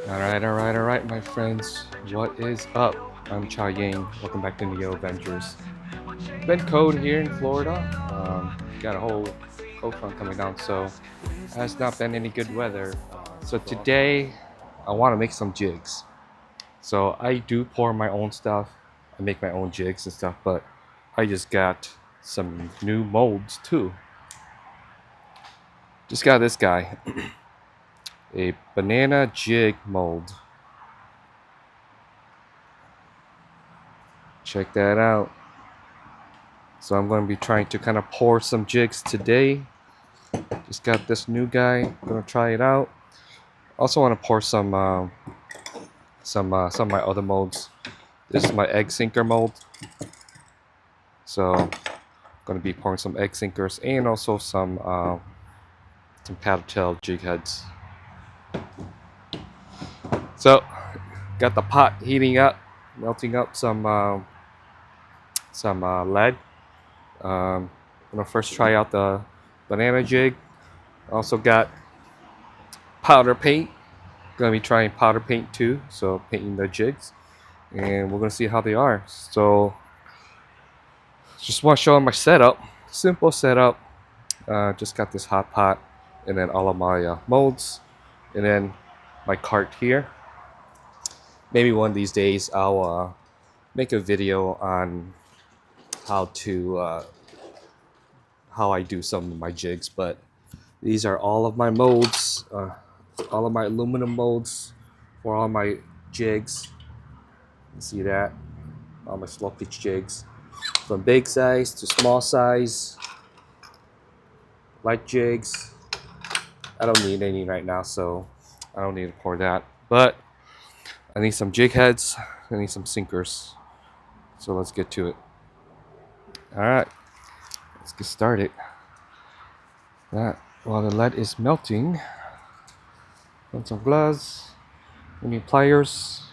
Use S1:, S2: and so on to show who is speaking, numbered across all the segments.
S1: Alright, my friends. What is up? I'm Cha Ying. Welcome back to Neo Adventures. Been cold here in Florida. Got a whole cold front coming down, so it has not been any good weather. So today, I want to make some jigs. So I do pour my own stuff. I make my own jigs and stuff, but I just got some new molds too. Just got this guy. A banana jig mold. Check that out. So I'm going to be trying to kind of pour some jigs today. Just got this new guy. I'm going to try it out. Also want to pour some of my other molds. This is my egg sinker mold. So I'm going to be pouring some egg sinkers and also some paddle tail jig heads. So got the pot heating up, melting up some lead. I'm gonna first try out the banana jig. Also got powder paint. Gonna be trying powder paint too, so painting the jigs, and we're gonna see how they are. So just want to show my setup. Simple setup. Just got this hot pot, and then all of my molds, and then my cart here. Maybe one of these days I'll make a video on how I do some of my jigs, but these are all of my molds, all of my aluminum molds for all my jigs. You see that? All my slow pitch jigs, from big size to small size, light jigs. I don't need any right now, so I don't need to pour that, but I need some jig heads, I need some sinkers. So let's get to it. Alright, let's get started. While the lead is melting, put some gloves. We need pliers.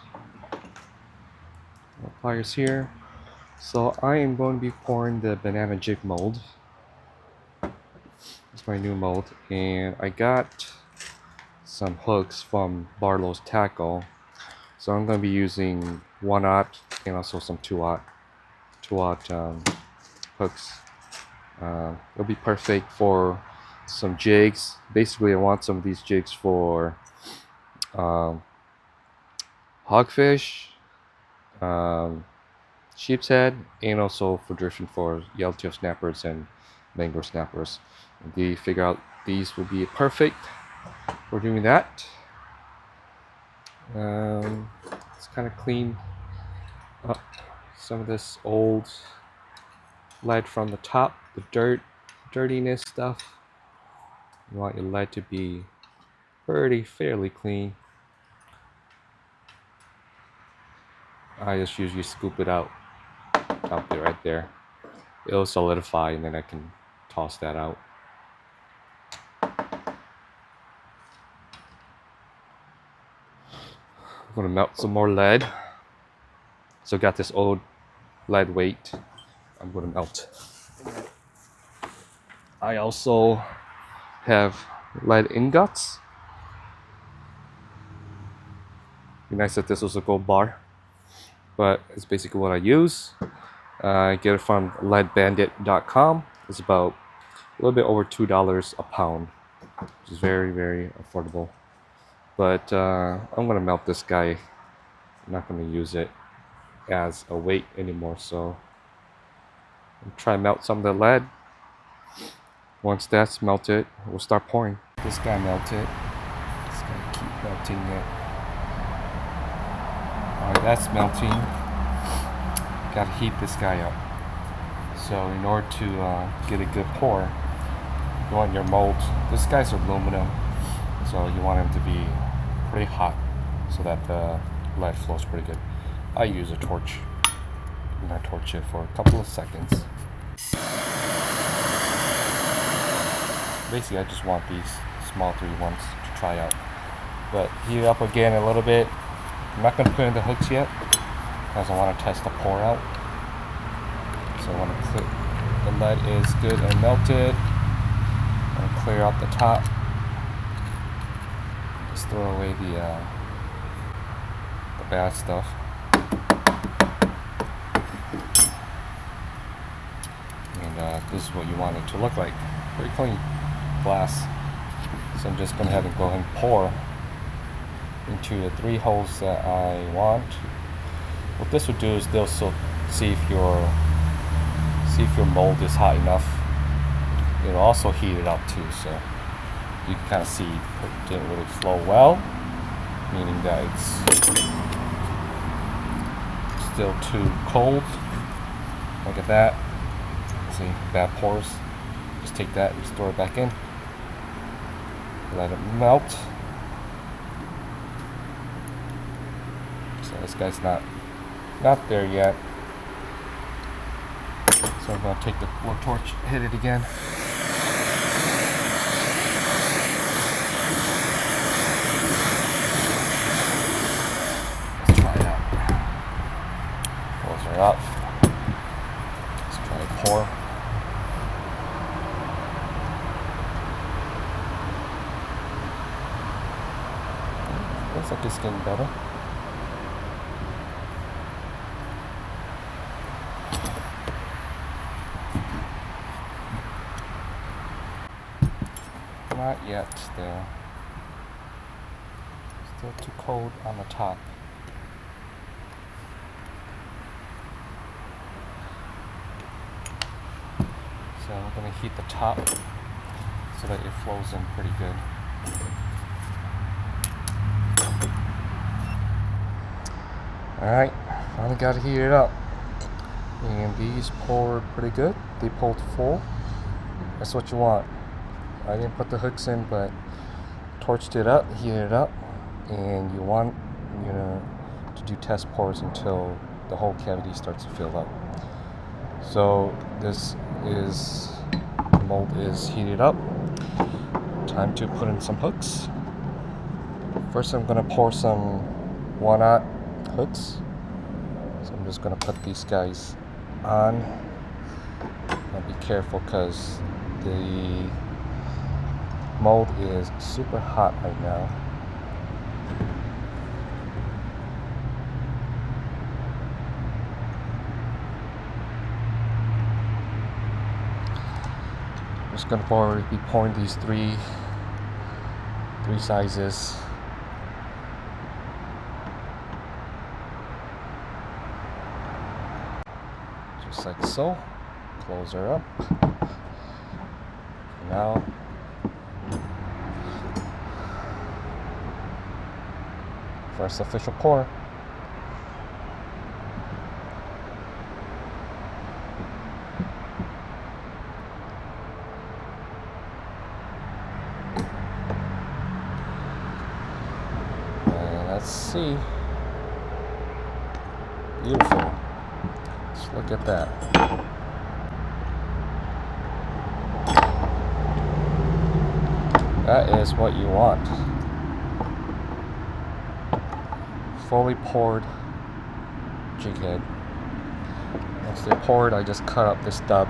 S1: Pliers here. So I am going to be pouring the banana jig mold. It's my new mold, and I got some hooks from Barlow's Tackle. So I'm going to be using 1/0 and also some 2/0 hooks. It'll be perfect for some jigs. Basically, I want some of these jigs for hogfish, sheep's head, and also for drifting for yellowtail snappers and mangrove snappers. We figure out these will be perfect for doing that. Let's kind of clean up some of this old lead from the top, the dirtiness stuff. You want your lead to be fairly clean. I just usually scoop it out there, right there. It'll solidify, and then I can toss that out. I'm gonna melt some more lead. So got this old lead weight. I'm gonna melt. I also have lead ingots. Be nice if this was a gold bar, but it's basically what I use. I get it from leadbandit.com. It's about a little bit over $2 a pound, which is very affordable. But I'm gonna melt this guy. I'm not gonna use it as a weight anymore, so I'll try to melt some of the lead. Once that's melted, we'll start pouring. This guy melted. Just gonna keep melting it. Alright, that's melting. Gotta heat this guy up. So in order to get a good pour, you want your mold. This guy's aluminum, so you want him to be pretty hot so that the lead flows pretty good. I use a torch, and I torch it for a couple of seconds. Basically, I just want these small 3 ones to try out. But heat it up again a little bit. I'm not going to put in the hooks yet because I want to test the pour out. So I want to put the lead is good and melted. I'm clear out the top. Just throw away the bad stuff. And this is what you want it to look like. Pretty clean glass. So I'm just going to have to go ahead and pour into the 3 holes that I want. What this would do is they'll see if your mold is hot enough. It'll also heat it up too, so you can kind of see it didn't really flow well, meaning that it's still too cold. Look at that. See, bad pores. Just take that, just throw it back in. Let it melt. So this guy's not there yet. So I'm gonna take the blowtorch, hit it again. Let's try it out. Close her up. Let's try to pour. Looks like it's getting better. Not yet still. Still too cold on the top. So I'm going to heat the top so that it flows in pretty good. Alright, finally got to heat it up. And these poured pretty good. They pulled full. That's what you want. I didn't put the hooks in, but torched it up, heated it up, and you want to do test pours until the whole cavity starts to fill up. So this is, the mold is heated up. Time to put in some hooks. First I'm going to pour some 1/0 hooks. So I'm just going to put these guys on. I'll be careful because the mold is super hot right now. I'm just going to be pouring these three sizes. Just like so. Close her up. Now first official pour. And let's see. Beautiful. Let's look at that. That is what you want. Fully poured jig head. Once they're poured, I just cut up the stub.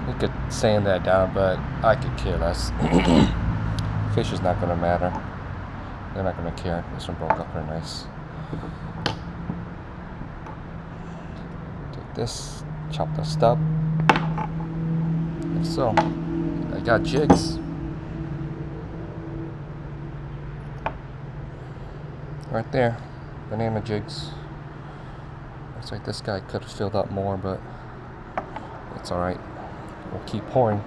S1: You could sand that down, but I could care less. Fish is not going to matter. They're not going to care. This one broke up pretty nice. Take this, chop the stub. Like so. I got jigs. Right there, banana jigs. Looks like this guy could have filled up more, but it's alright. We'll keep pouring.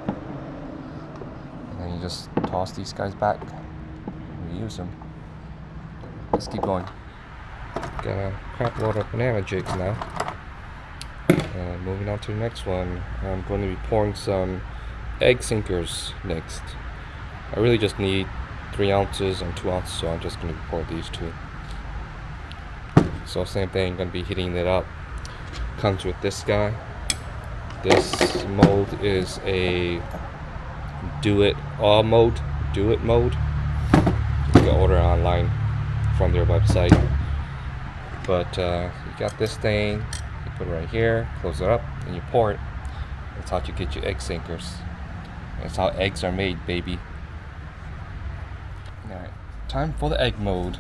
S1: And then you just toss these guys back and reuse them. Let's keep going. Got a crap load of banana jigs now. Moving on to the next one. I'm going to be pouring some egg sinkers next. I really just need 3 ounces and 2 ounces, so I'm just going to pour these 2. So same thing, going to be heating it up. Comes with this guy. This mold is a do it mode. You can order online from their website. But you got this thing. You put it right here. Close it up. and you pour it. That's how you get your egg sinkers. That's how eggs are made, baby. Alright, time for the egg mode.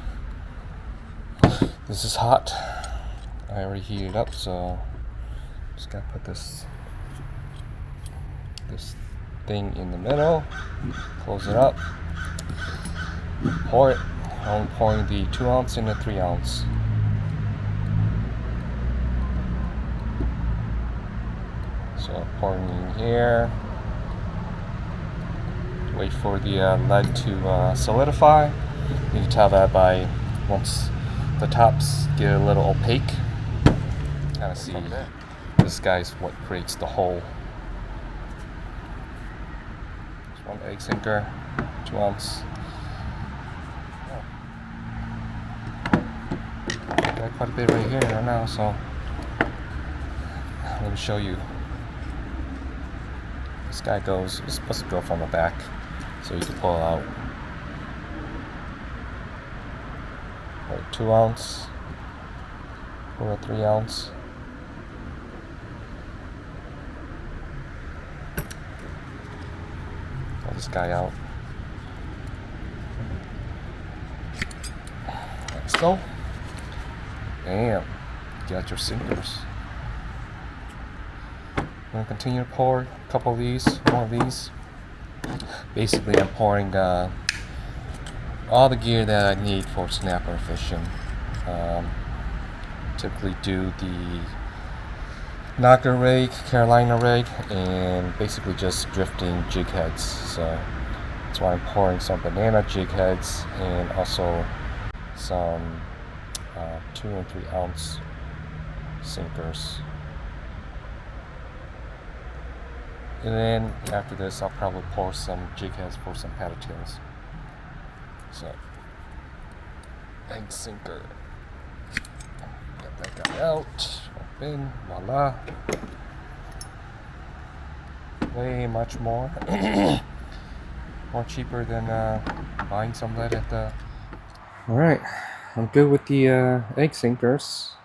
S1: This is hot. I already heated it up, so just gotta put this thing in the middle, close it up, pour it. I'm pouring the 2 ounce and the 3 ounce. So pouring in here. Wait for the lead to solidify. You can tell that by once the tops get a little opaque. Kind of see this guy's what creates the hole. Just one egg sinker, 2 ounce. Got quite a bit right here right now, so let me show you. This guy goes, it's supposed to go from the back, so you can pull it out. 2 ounce, or a 3 ounce. Pull this guy out. Let's go. Bam. Got your sinkers. I'm gonna continue to pour a couple of these, more of these. Basically, I'm pouring all the gear that I need for snapper fishing. Typically do the knocker rig, Carolina rig, and basically just drifting jig heads. So that's why I'm pouring some banana jig heads and also some 2 and 3 ounce sinkers. And then after this, I'll probably pour some jig heads for some paddle tails. So, egg sinker. Get that guy out. Open. Voila. Way much more. More cheaper than buying some lead at the. Alright, I'm good with the egg sinkers.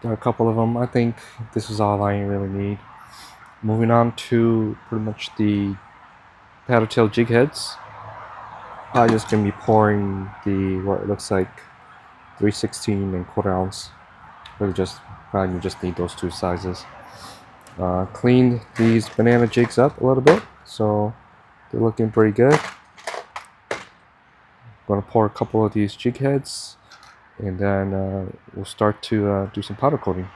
S1: Got a couple of them. I think this is all I really need. Moving on to pretty much the paddle tail jig heads. I'm just gonna be pouring the what it looks like 3/16 and 1/4 ounce. Really just probably just need those 2 sizes. Cleaned these banana jigs up a little bit, so they're looking pretty good. Gonna pour a couple of these jig heads, and then we'll start to do some powder coating.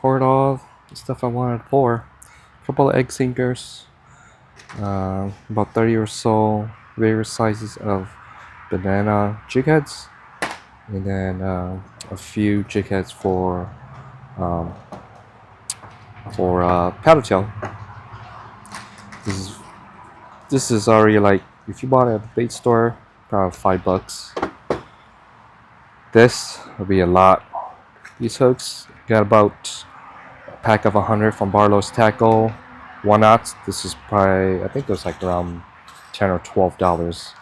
S1: Poured all the stuff I wanted to pour. A couple of egg sinkers, about 30 or so various sizes of banana jig heads, and then a few jig heads for paddle tail. This is already like, if you bought it at the bait store, probably $5. This will be a lot. These hooks got about a pack of 100 from Barlow's Tackle, 1 ounce. This is probably, I think it was like around $10 or $12.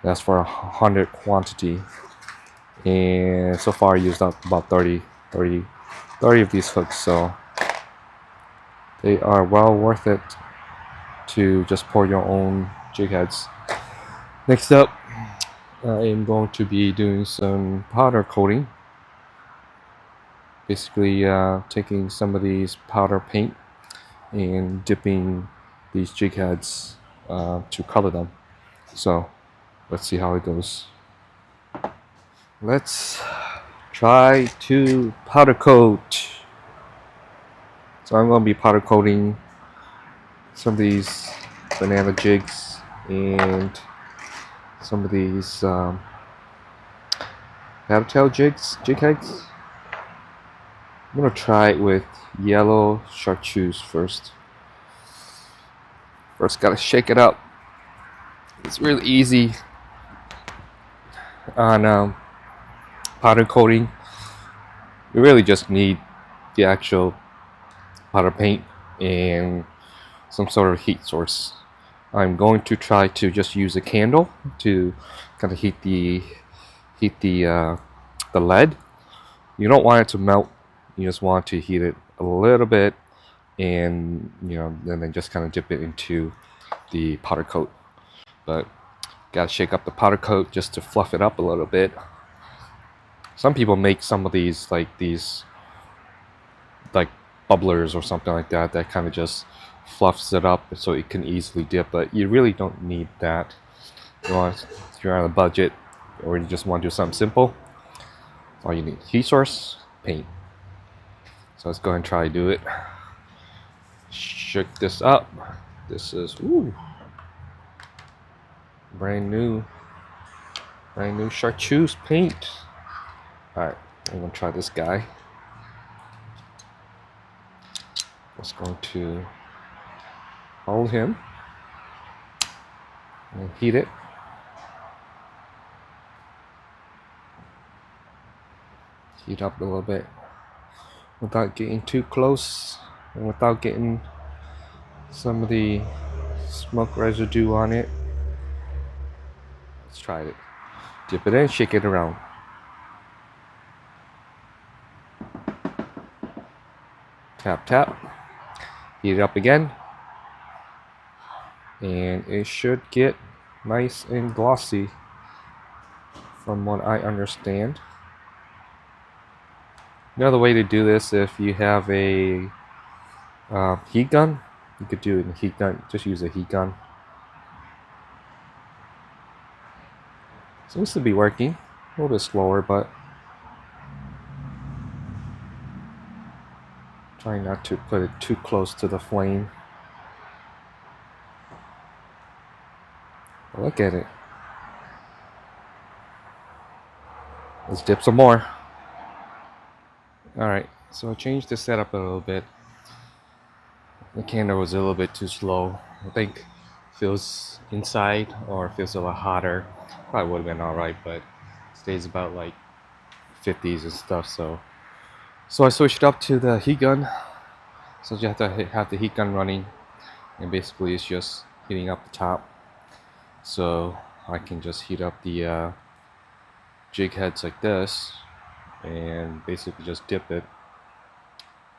S1: That's for 100 quantity, and so far I used up about 30 of these hooks, so they are well worth it to just pour your own jig heads. Next up, I am going to be doing some powder coating. Basically taking some of these powder paint and dipping these jig heads to color them. So let's see how it goes. Let's try to powder coat. So I'm going to be powder coating some of these banana jigs and some of these paddle tail jig heads. I'm going to try it with yellow chartreuse first. First, got to shake it up. It's really easy on powder coating. You really just need the actual powder paint and some sort of heat source. I'm going to try to just use a candle to kind of heat the lead. You don't want it to melt. You just want to heat it a little bit, and then just kind of dip it into the powder coat. But gotta shake up the powder coat just to fluff it up a little bit. Some people make some of these like bubblers or something like that kind of just fluffs it up so it can easily dip, but you really don't need that. If you're on a budget or you just want to do something simple, all you need: heat source, paint. So let's go ahead and try to do it. Shook this up. This is brand new chartreuse paint. Alright, I'm gonna try this guy. Just going to hold him and heat it. Heat up a little bit without getting too close and without getting some of the smoke residue on it. Let's try it. Dip it in, shake it around. Tap, tap. Heat it up again. And it should get nice and glossy from what I understand. Another way to do this, if you have a heat gun, you could do it in a heat gun. Just use a heat gun. Seems to be working. A little bit slower, but trying not to put it too close to the flame. Look at it. Let's dip some more. Alright, so I changed the setup a little bit. The candle was a little bit too slow. I think feels inside or feels a lot hotter. Probably would have been alright, but it stays about like 50s and stuff. So I switched up to the heat gun. So you have to have the heat gun running, and basically it's just heating up the top. So I can just heat up the jig heads like this and basically just dip it.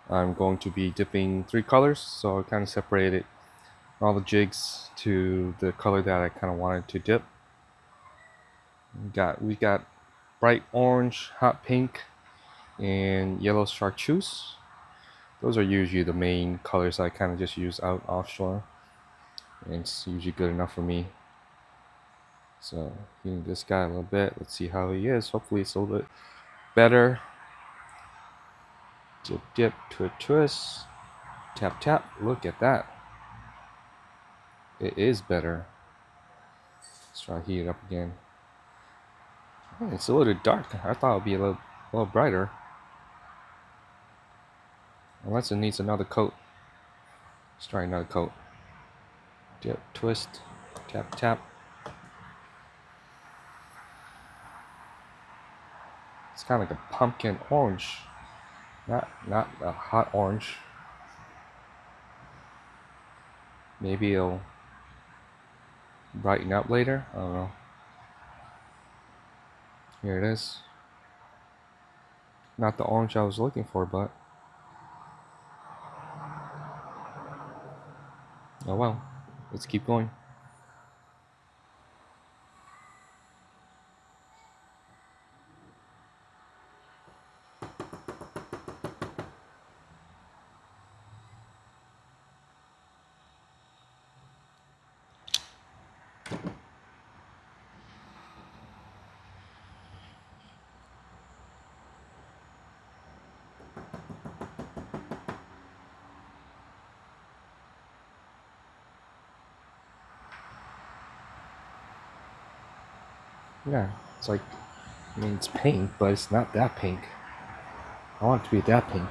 S1: I'm going to be dipping 3 colors, so I kind of separated all the jigs to the color that I kind of wanted to dip. We got bright orange, hot pink, and yellow chartreuse. Those are usually the main colors I kind of just use out offshore, and it's usually good enough for me. So heating this guy a little bit. Let's see how he is. Hopefully it's a little bit better. Dip, dip, twist, tap, tap. Look at that. It is better. Let's try to heat it up again. Oh, it's a little dark. I thought it would be a little brighter. Unless it needs another coat. Let's try another coat. Dip, twist, tap, tap. It's kind of like a pumpkin orange. Not a hot orange. Maybe it'll brighten up later. I don't know. Here it is. Not the orange I was looking for, but oh well. Let's keep going. Yeah, it's like, I mean, it's pink, but it's not that pink. I want it to be that pink.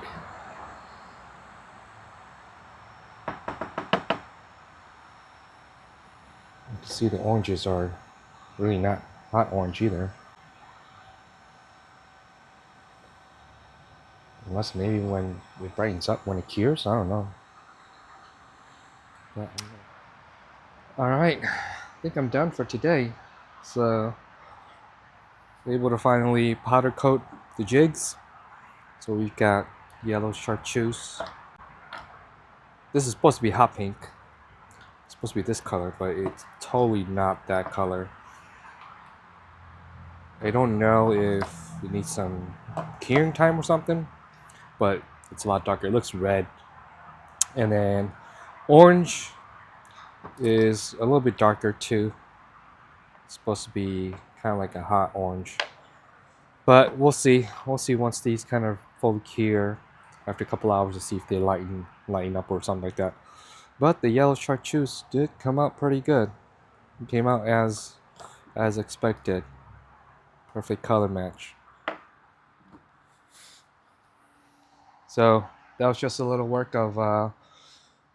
S1: You can see the oranges are really not hot orange either. Unless maybe when it brightens up, when it cures, I don't know. Alright, I think I'm done for today. So, able to finally powder coat the jigs. So we've got yellow chartreuse. This is supposed to be hot pink. It's supposed to be this color, but it's totally not that color. I don't know if it needs some curing time or something, but it's a lot darker. It looks red. And then orange is a little bit darker too. It's supposed to be kind of like a hot orange. But we'll see. We'll see once these kind of fully cure after a couple hours to see if they lighten up or something like that. But the yellow chartreuse did come out pretty good. It came out as expected. Perfect color match. So that was just a little work of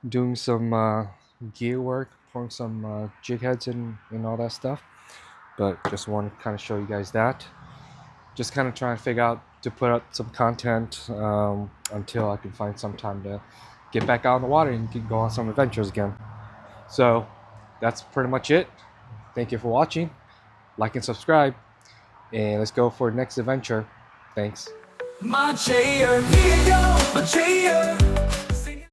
S1: doing some gear work, pouring some jig heads and all that stuff. But just want to kind of show you guys that. Just kind of trying to figure out to put out some content until I can find some time to get back out in the water and go on some adventures again. So that's pretty much it. Thank you for watching. Like and subscribe. And let's go for the next adventure. Thanks.